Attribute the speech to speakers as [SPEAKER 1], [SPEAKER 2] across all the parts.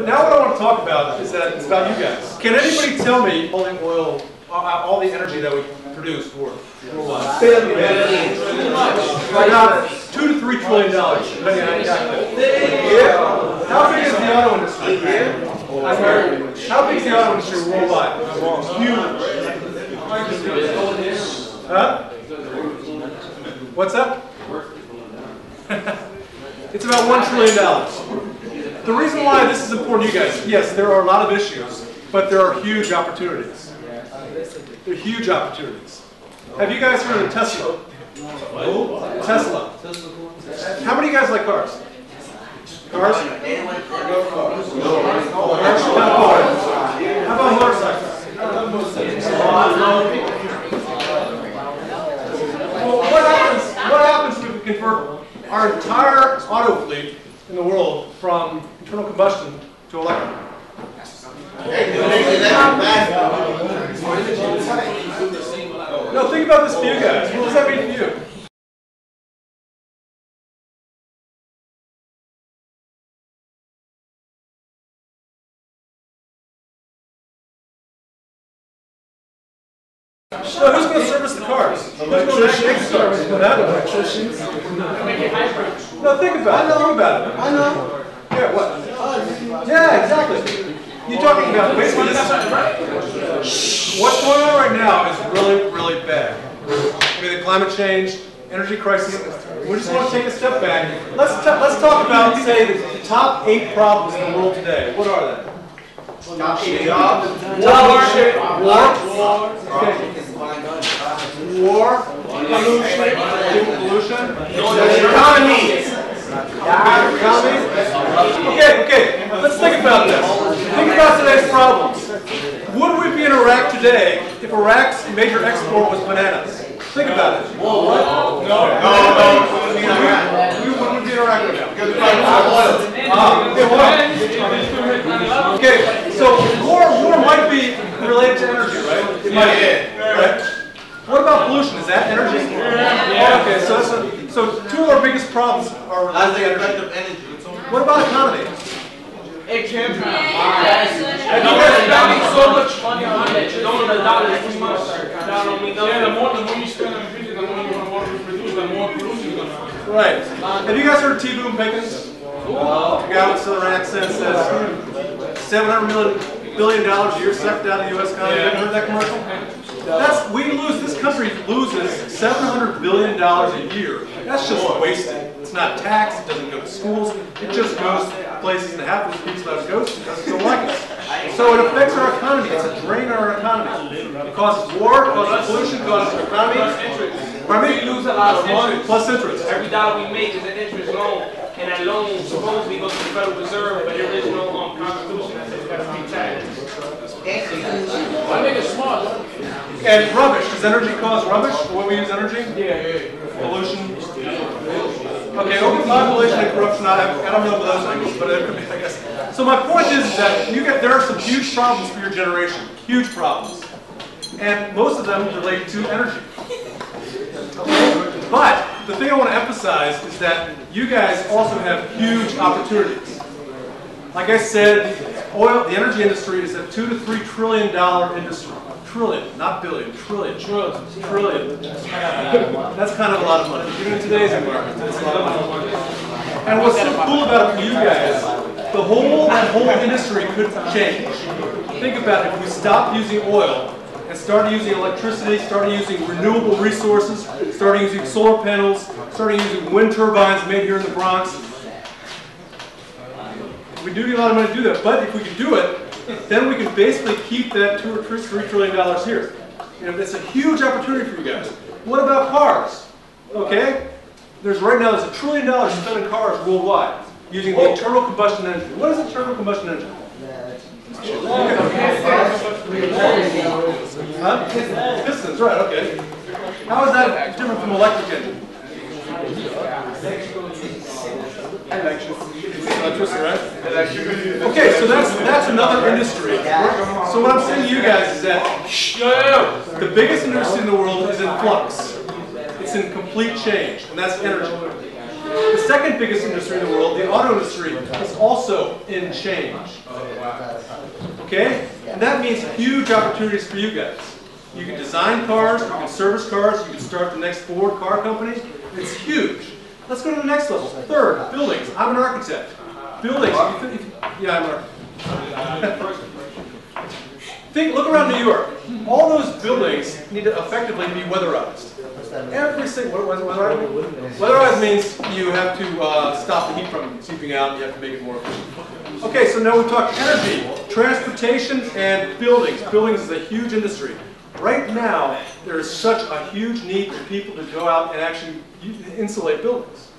[SPEAKER 1] Now what I want to talk about is that it's about you guys. Can anybody tell me all the oil, all the energy that we produce worth? About $2 to $3 trillion. Depending on how you calculate it. How big is the auto industry? How big is the auto industry worldwide? Huge. Huh? What's that? It's about $1 trillion. The reason why this is important to you guys, yes, there are a lot of issues, but there are huge opportunities. There are huge opportunities. Have you guys heard of Tesla? Tesla. How many of you guys like cars? Cars? How about motorcycles? Well, what happens if we convert our entire auto fleet in the world from internal combustion to electric? No, think about this for you guys. What does that mean for you? So who's going to service the cars? Electricians. Electricians. No, think about it. Think about it. I know. Yeah, what? Yeah, exactly. You're talking about basically this. What's going on right now is really, really bad. I mean, the climate change, energy crisis. We just want to take a step back. Let's talk about, say, the top 8 problems in the world today. What are they? Top 8 jobs. War. Pollution. Economy. Okay. Let's think about this. Think about today's problems. Would we be in Iraq today if Iraq's major export was bananas? Think about it. No. We wouldn't be in Iraq right now. Okay, so war might be related to energy, right? It might be, right? What about pollution? Is that energy? Yeah. Okay, so 2 of our biggest problems are related to energy. What about economy?
[SPEAKER 2] It can be. And you guys are spending so much money on it, you don't know the dollars too much. Yeah, the more you spend on everything, the more you want to produce, the more pollution you're going to have.
[SPEAKER 1] Right. Have you guys heard of T. Boone Pickens? The guy with southern accent says $700 billion a year sucked out of the U.S. economy. Have you heard that commercial? This country loses $700 billion a year. That's just wasted. It's not taxed, it doesn't go to schools, it just goes to places, and half of the people that it goes to don't like it. So it affects our economy, it's a drain on our economy. It causes war, it causes pollution, it causes our economy.
[SPEAKER 2] We lose a lot of money.
[SPEAKER 1] Plus interest.
[SPEAKER 2] Every dollar we make is an interest loan, and that loan supposedly goes to the Federal Reserve, but there is no constitution that says you got to pay taxes. I think it's smart.
[SPEAKER 1] And rubbish. Does energy cause rubbish when we use energy?
[SPEAKER 2] Yeah.
[SPEAKER 1] Pollution. Okay, overpopulation and corruption. I don't know those angles, but it could be, I guess. So my point is that there are some huge problems for your generation. Huge problems. And most of them relate to energy. Okay? But the thing I want to emphasize is that you guys also have huge opportunities. Like I said, the energy industry is a $2 to $3 trillion industry. Trillion, not billion, trillion. Trillion. That's kind of a lot of money. Even in today's environment, that's a lot of money. And what's so cool about it for you guys, that whole industry could change. Think about it, if we stopped using oil and started using electricity, started using renewable resources, started using solar panels, started using wind turbines made here in the Bronx. We do need a lot of money to do that, but if we can do it, then we can basically keep that $2 or $3 trillion here. It's a huge opportunity for you guys. What about cars? Okay, right now there's $1 trillion spent in cars worldwide using the internal combustion engine. What is an internal combustion engine? Huh? Pistons, right? Okay. How is that different from electric engine? Electricity, right? Okay, so that's another industry. So what I'm saying to you guys is that the biggest industry in the world is in flux. It's in complete change, and that's energy. The second biggest industry in the world, the auto industry, is also in change. Okay? And that means huge opportunities for you guys. You can design cars, you can service cars, you can start the next Ford car company. It's huge. Let's go to the next level. Third, buildings. I'm an architect. Buildings. Yeah, I'm an architect. Look around New York. All those buildings need to effectively be weatherized. Every single weatherized means you have to stop the heat from seeping out. And you have to make it more efficient. Okay, so now we've talked energy, transportation, and buildings. Buildings is a huge industry. Right now, there is such a huge need for people to go out and actually insulate buildings.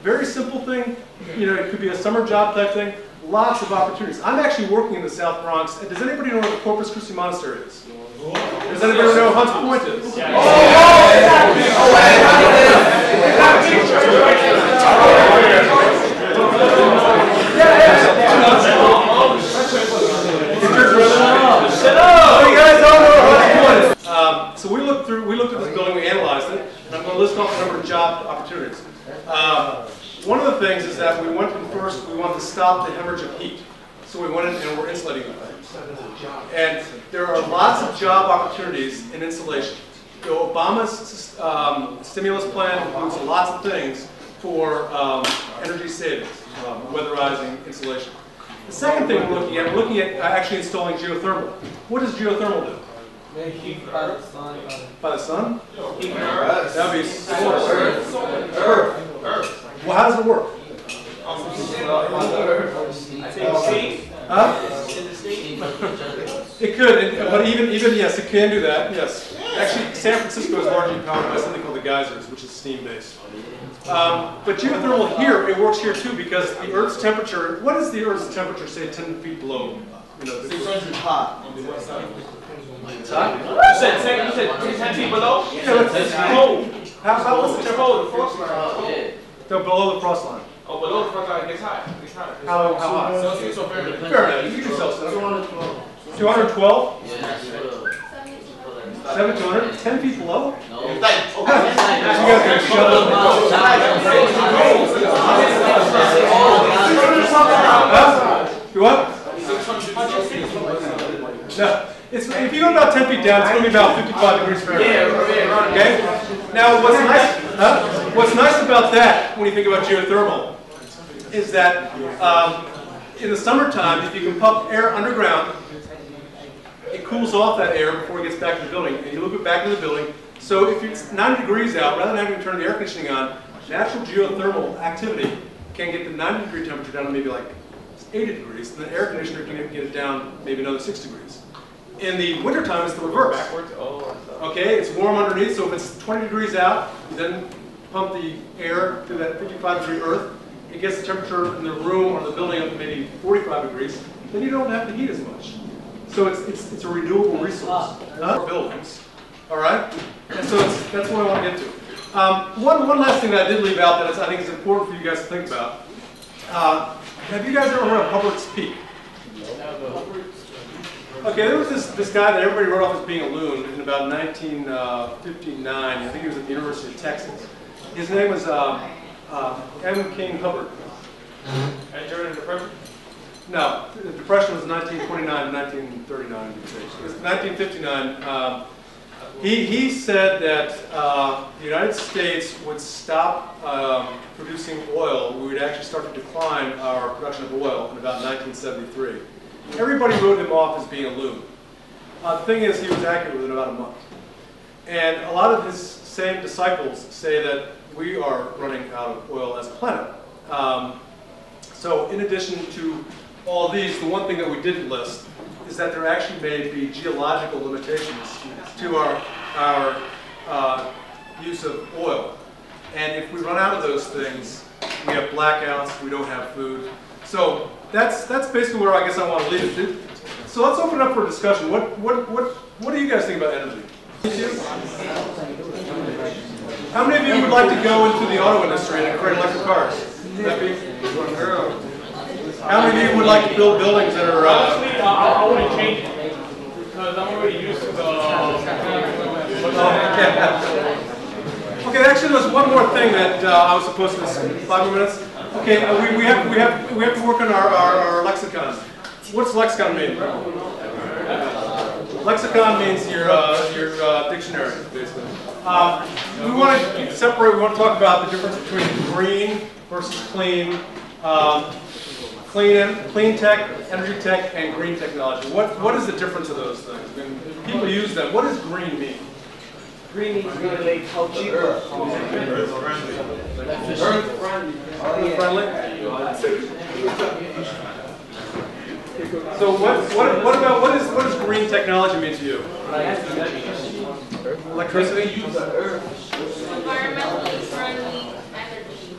[SPEAKER 1] Very simple thing. You know, it could be a summer job type thing. Lots of opportunities. I'm actually working in the South Bronx. Does anybody know where the Corpus Christi Monastery is? Does anybody know where Hunts Point is? You guys all know where Hunts Point is. So we looked at this building, we analyzed it, and I'm going to list off a number of job opportunities. One of the things is that we wanted to stop the hemorrhage of heat. So we went in and we're insulating the things. And there are lots of job opportunities in insulation. So Obama's stimulus plan includes lots of things for energy savings, weatherizing, insulation. The second thing we're looking at actually installing geothermal. What does geothermal do?
[SPEAKER 3] Heat by the sun.
[SPEAKER 1] By the sun?
[SPEAKER 3] Earth.
[SPEAKER 1] That would be Earth. Well, how does it work? Huh? It could, but even yes, it can do that. Yes, actually, San Francisco is largely powered by something called the geysers, which is steam-based. But geothermal here, it works here too because the Earth's temperature. What is the Earth's temperature? Say 10 feet below.
[SPEAKER 2] 600 hot on the west side.
[SPEAKER 1] It's hot.
[SPEAKER 2] You said 10 feet below?
[SPEAKER 1] Yeah, it's cold. How what's the temperature?
[SPEAKER 2] Below the frost line.
[SPEAKER 1] No, below the frost line.
[SPEAKER 2] Oh, below the frost line, it gets hot.
[SPEAKER 1] How hot?
[SPEAKER 2] Celsius or Fahrenheit?
[SPEAKER 1] Fahrenheit. You can do Celsius. 212. 7,200. 10 feet below. You guys can shut up. You what? No. If you go about 10 feet down, it's going to be about 55 degrees Fahrenheit. Okay? Now, what's nice about that, when you think about geothermal, is that in the summertime, if you can pump air underground, it cools off that air before it gets back to the building, and you loop it back into the building. So if it's 90 degrees out, rather than having to turn the air conditioning on, natural geothermal activity can get the 90-degree temperature down to maybe like 80 degrees, and the air conditioner can get it down maybe another 6 degrees. In the wintertime, it's the reverse. Okay, it's warm underneath, so if it's 20 degrees out, you then pump the air through that 55-degree earth. It gets the temperature in the room or the building up to maybe 45 degrees. Then you don't have to heat as much. So it's a renewable resource. Buildings, all right? And so that's what I want to get to. One last thing that I did leave out that I think is important for you guys to think about. Have you guys ever heard of Hubbard's Peak? Okay, there was this guy that everybody wrote off as being a loon in about 1959. I think he was at the University of Texas. His name was M. King Hubbard.
[SPEAKER 2] And during the Depression?
[SPEAKER 1] No, the Depression was 1929 to 1939. It was 1959. He said that the United States would stop producing oil. We would actually start to decline our production of oil in about 1973. Everybody wrote him off as being a loon. The thing is, he was accurate within about a month. And a lot of his same disciples say that we are running out of oil as a planet. So in addition to all these, the one thing that we didn't list is that there actually may be geological limitations to our use of oil. And if we run out of those things, we have blackouts, we don't have food. So that's basically where I guess I want to leave it. So let's open up for a discussion. What do you guys think about energy? How many of you would like to go into the auto industry and create electric cars? How many of you would like to build buildings that are...
[SPEAKER 2] Honestly, I wouldn't change it because I'm already used to the...
[SPEAKER 1] Okay, Okay, actually, there's one more thing that I was supposed to. 5 more minutes. Okay, we have to work on our lexicon. What's lexicon mean? Lexicon means your dictionary, basically. We want to separate. We want to talk about the difference between green versus clean, clean tech, energy tech, and green technology. What is the difference of those things? I mean, people use them. What does green mean?
[SPEAKER 3] Green means really help the earth.
[SPEAKER 1] Earth friendly. So what does green technology mean to you? Electricity.
[SPEAKER 4] Environmentally friendly energy.